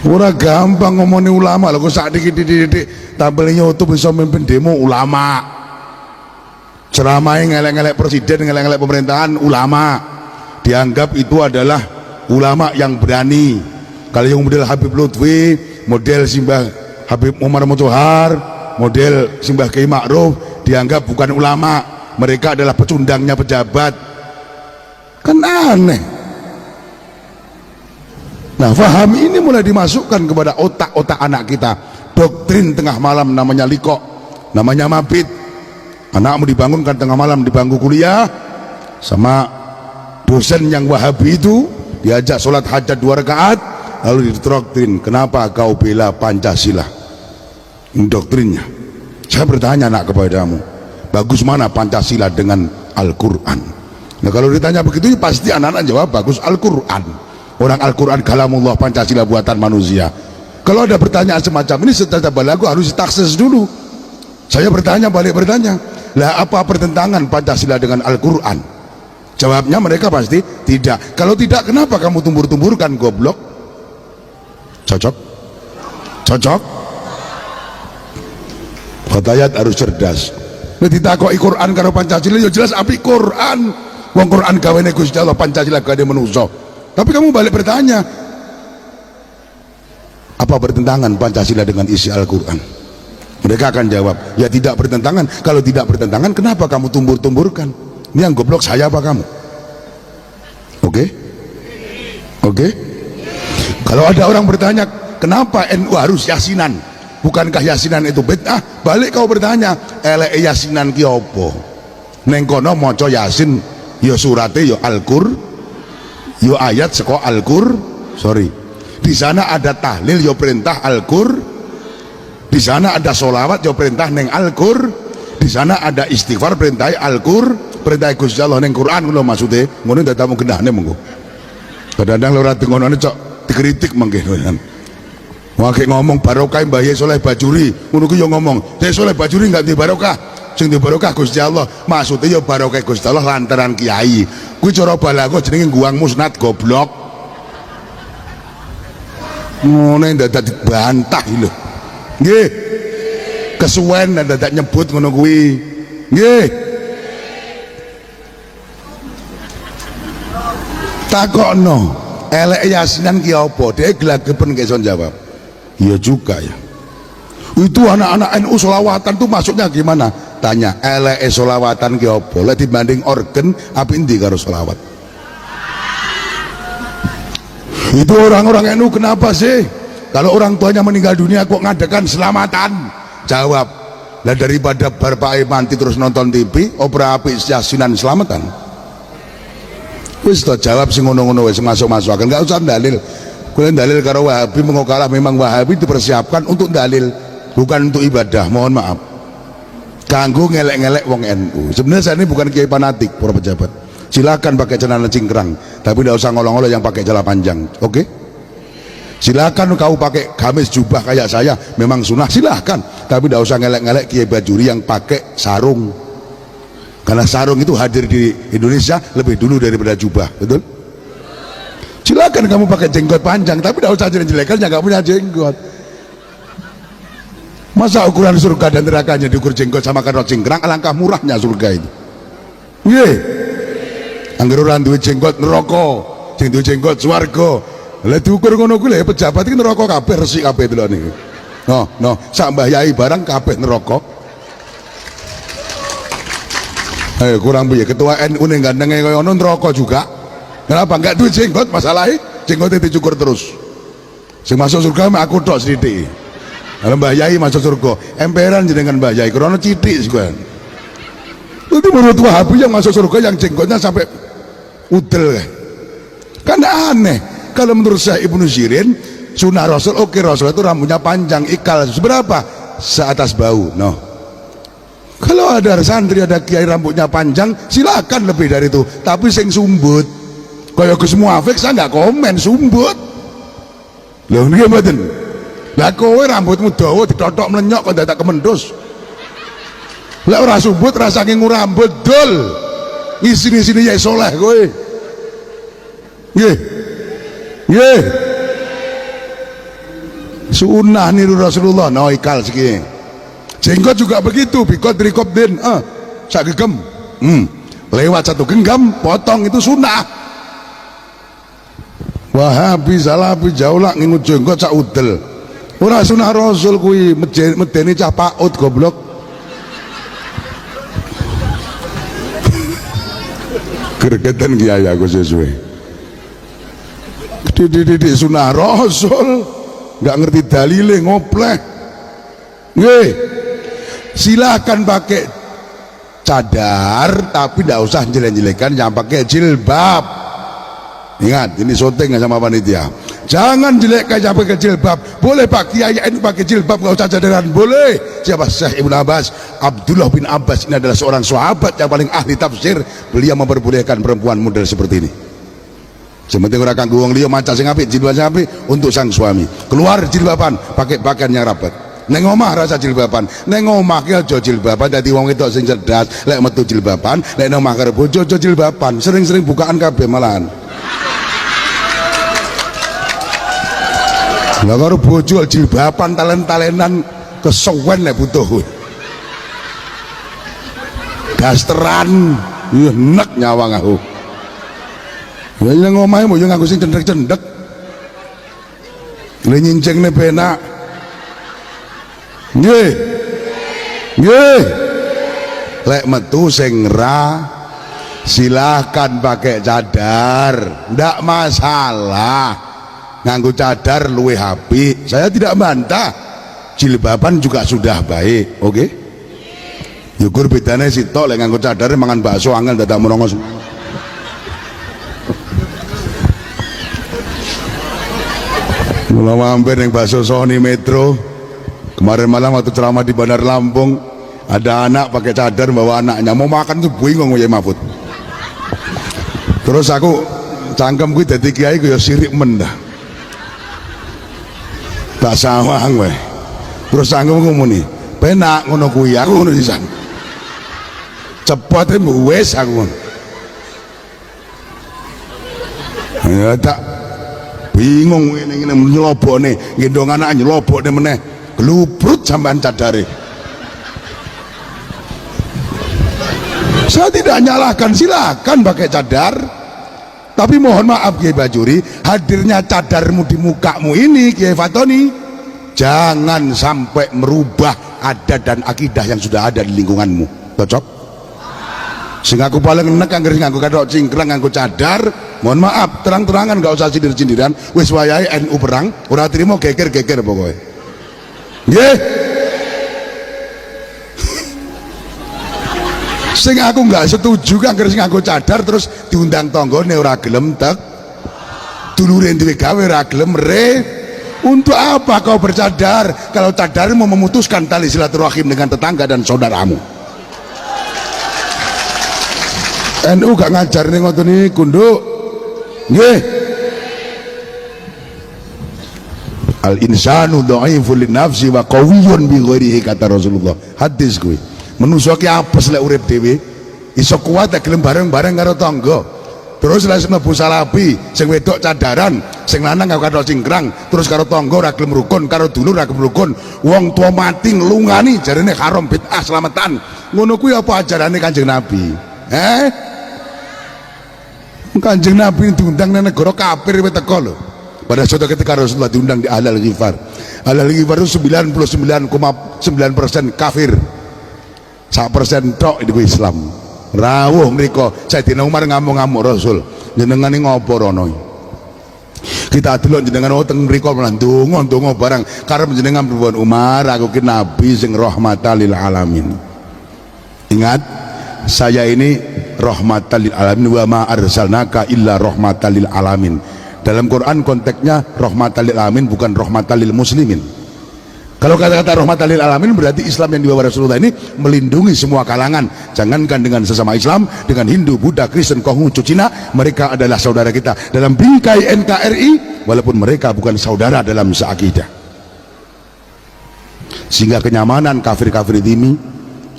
Ora gampang ngomongin ulama lho, kok sak dikit-dikit tampilnya YouTube bisa mimpin demo ulama, ceramahnya ngelek-ngelek presiden, ngelek-ngelek pemerintahan ulama, dianggap itu adalah ulama yang berani. Kalau yang model Habib Lutfi, model Simbah Habib Umar Motohar, model Simbah Kiai Ma'ruf dianggap bukan ulama, mereka adalah pecundangnya pejabat. Kan aneh. Nah, faham ini mulai dimasukkan kepada otak-otak anak kita. Doktrin tengah malam namanya liko, namanya mabit. Anakmu dibangunkan tengah malam di bangku kuliah sama dosen yang wahabi itu, diajak sholat hajat 2 rakaat, lalu didoktrin, kenapa kau bela Pancasila? Doktrinnya. Saya bertanya nak kepadamu, bagus mana Pancasila dengan Al-Quran? Nah, kalau ditanya begitu pasti anak-anak jawab bagus Al-Quran. Orang Al-Quran kalamullah, Pancasila buatan manusia. Kalau ada pertanyaan semacam ini secara balago harus ditakses dulu. Saya bertanya, balik bertanya, lah apa pertentangan Pancasila dengan Al-Quran? Jawabnya mereka pasti tidak. Kalau tidak, kenapa kamu tumbur-tumburkan goblok? Cocok? Cocok? Fatayat harus cerdas. Nah, ditakoki Quran karo Pancasila ya jelas api Quran. Wong Quran gawane Gusti Allah, Pancasila gawe manusa. Tapi kamu balik bertanya, apa bertentangan Pancasila dengan isi Al-Quran? Mereka akan jawab, ya tidak bertentangan. Kalau tidak bertentangan, kenapa kamu tumbur-tumburkan? Ini yang goblok saya apa kamu? Oke? Oke? Kalau ada orang bertanya, kenapa NU harus yasinan? Bukankah yasinan itu bid'ah? Balik kau bertanya, elek yasinan ki opo? Neng kono maca yasin, ya surate ya Al-Qur'an, yo ayat seko sorry, di sana ada tahlil yo perintah di sana ada solawat yo perintah neng di sana ada istighfar perintah perintah Gusti Allah neng Quran ngono maksudnya, ngono ndak tamu gendahne mengko. Kadang-kadang lho ora dengonane cok dikritik mangke kan. Wae ngomong barokah Mbah Yai Soleh Bajuri, ngono ku yo ngomong, Yai Soleh Bajuri enggak di barokah. Sing di barokah Gusti Allah, maksudnya ya barokah Gusti Allah lantaran kiai. Kuwi cara balago jenenge guang musnad goblok. Ngono dadak dibantah lho. Nggih. Kesuwen dadak nyebut ngono kuwi. Nggih. Takokno, elek yasinan ki apa? Dhek gelagepen kok iso jawab. Iya juga ya. Itu anak-anak NU solawatan tuh maksudnya gimana? Tanya, elek solawatan ki apa? Lek dibanding organ apa endi karo solawat? Itu orang-orang NU kenapa sih kalau orang tuanya meninggal dunia kok ngadakan selamatan? Jawab, lah daripada barpae mati terus nonton TV, opera apik yasinan selamatan. Wis to jawab sing ngono-ngono wis masuk-masuk akan enggak usah dalil. Kuwi dalil karo Wahabi mengokalah, memang Wahabi dipersiapkan untuk dalil, bukan untuk ibadah. Mohon maaf. Kanggo ngelek-ngelek wong NU. Sebenarnya saya ini bukan kiai fanatik, para pejabat. Silakan pakai celana cingkrang, tapi tidak usah ngolong-ngolong yang pakai celana panjang. Oke? Silakan kau pakai gamis jubah kayak saya, memang sunnah silakan. Tapi tidak usah ngelek-ngelek kiai Bajuri yang pakai sarung. Karena sarung itu hadir di Indonesia lebih dulu daripada jubah, betul? Silakan kamu pakai jenggot panjang, tapi tidak usah jelek-jelekan yang nggak punya jenggot. Masa ukuran surga dan nerakanya diukur jenggot sama karo cingkrang? Alangkah murahnya surga itu. Nggih. Angger ora duwe jenggot neraka, sing duwe jenggot swarga. Lah diukur ngono kuwi lho pejabat iki neraka kabeh, resik kabeh delok niku. No, sak Mbah Yai barang kabeh neraka. Ayo kurang piye ketua NU ning gandenge kaya ngono neraka juga. Kenapa enggak duwe jenggot masalahnya? Jenggotnya dicukur terus. Sing masuk surga mek aku tok sithik. Kalau Mbah Yai masuk surga, emperan jenengan Mbah Yai krono citik kan. Itu menurut Wahabi yang masuk surga yang jenggotnya sampai udel kan aneh. Kalau menurut saya Ibnu Sirin, sunnah Rasul, oke Rasul itu rambutnya panjang, ikal seberapa? Seatas bau. No. Kalau ada santri, ada kiai rambutnya panjang, silakan lebih dari itu. Tapi sing sumbut, kayak Gus Muafik saya nggak komen sumbut. Loh ini mboten. Lah kowe rambutmu dawa ditotok melenyok kok dadak kemendus. Lah ora sumbut rasa ngingu rambut dol. Ngisi-ngisini Yai Soleh kowe. Nggih. Nggih. Sunnah niru Rasulullah, noikal segini. Jenggot juga begitu, bikot rikop den, sak gegem, lewat satu genggam, potong, itu sunnah. Wahabi, Salafi, Jaulak ngingu jenggot sak udel. Ora sunnah Rasul kui, medeni cah paut goblok. Gregetan kiai aku sesuai. Didik sunnah Rasul, nggak ngerti dalile ngopleh. Nggih, silakan pakai cadar, tapi tidak usah jelek-jelekan yang pakai jilbab. Ingat, ini syuting sama panitia. Jangan jelekkan yang pakai jilbab. Boleh Pak Kiai NU pakai jilbab, nggak usah cadaran. Boleh. Siapa? Syekh Ibnu Abbas, Abdullah bin Abbas ini adalah seorang sahabat yang paling ahli tafsir. Beliau memperbolehkan perempuan model seperti ini. Sementing orang kanggo wong liya maca sing apik, jilbab sing apik untuk sang suami. Keluar jilbaban, pakai pakaian yang rapat. Neng omah rasa jilbaban, neng omah ki aja jilbaban dadi wong wedok sing cerdas, lek metu jilbaban, lek nang omah karo bojo aja jilbaban, sering-sering bukaan kabeh malahan. Lah karo bojo jilbaban talen-talenan kesuwen lek butuh kowe. Dasteran, yo nek nyawang aku. Ya nang omahe mo yo nganggo sing cendhek-cendhek. Le nyincenge penak. Nggih. Nggih. Lek metu sing ra silahkan pakai cadar, ndak masalah. Nganggo cadar luwih apik. Saya tidak bantah. Jilbaban juga sudah baik, oke? Okay? Yukur bedane sitok lek nganggo cadar mangan bakso angel dadak merongo. Mula mampir yang bakso Sony Metro kemarin malam waktu ceramah di Bandar Lampung, ada anak pakai cadar bawa anaknya mau makan tuh bingung ya Mahfud. Terus aku cangkem gue dadi kiai gue ya sirik mendah tak sawang weh. Terus cangkem ngomong nih penak ngono kuwi aku ngono sisan cepet wes aku ya tak bingung ini nyelobokne gendong anak nyelobokne meneh gelubrut sampean cadare. Saya tidak nyalahkan, silakan pakai cadar, tapi mohon maaf Kiai Bajuri, hadirnya cadarmu di mukamu ini Kiai Fatoni jangan sampai merubah adat dan akidah yang sudah ada di lingkunganmu. Cocok? Sing aku paling enek anggere nganggo kathok cingkrang nganggo cadar, mohon maaf terang-terangan gak usah sindir-sindiran, wis wayahe NU perang ora trimo geger-geger pokoknya. Nggih. Sing aku nggak setuju kan anggere nganggo cadar terus diundang tanggane ora gelem tek. Dulure duwe gawe ora gelem re. Untuk apa kau bercadar kalau cadarmu memutuskan tali silaturahim dengan tetangga dan saudaramu? NU gak ngajar nih ngoten nih kunduk. Nggih. Al insanu dhaiful nafsi wa qawiyyun bi ghairihi kata Rasulullah. Hadis kuwi. Manusa ki apes lek urip dhewe, iso kuat lek gelem bareng-bareng karo tangga. Terus lek mlebu salapi, sing wedok cadaran, sing lanang karo kathok cingkrang, terus karo tangga ora gelem rukun, karo dulur ora gelem rukun, wong tua mati nglungani jarene haram bid'ah selamatan. Ngono kuwi apa ajarane Kanjeng Nabi? Kanjeng Nabi diundang nang negara kafir wis teko lho. Pada suatu ketika Rasulullah diundang di Ahlul Ghifar. Ahlul Ghifar itu 99,9% kafir. 1% tok itu Islam. Rawuh mriku Sayyidina Umar ngamuk-ngamuk Rasul. Jenengan iki ngopo rono? Kita delok jenengan teng mriku ndonga barang karep jenengan pripun Umar, aku ki nabi sing rahmatan lil alamin. Ingat, saya ini rahmatan lil alamin wa ma arsalnaka illa rahmatan lil alamin. Dalam Quran konteksnya rahmatan lil alamin bukan rahmatan lil muslimin. Kalau kata-kata rahmatan lil alamin berarti Islam yang dibawa Rasulullah ini melindungi semua kalangan. Jangankan dengan sesama Islam, dengan Hindu, Buddha, Kristen, Konghucu, Cina, mereka adalah saudara kita dalam bingkai NKRI walaupun mereka bukan saudara dalam seakidah. Sehingga kenyamanan kafir-kafir ini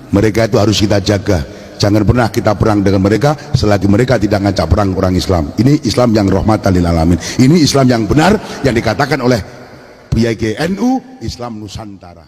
mereka itu harus kita jaga. Jangan pernah kita perang dengan mereka selagi mereka tidak ngajak perang orang Islam. Ini Islam yang rahmatan lil alamin. Ini Islam yang benar yang dikatakan oleh Kiai NU Islam Nusantara.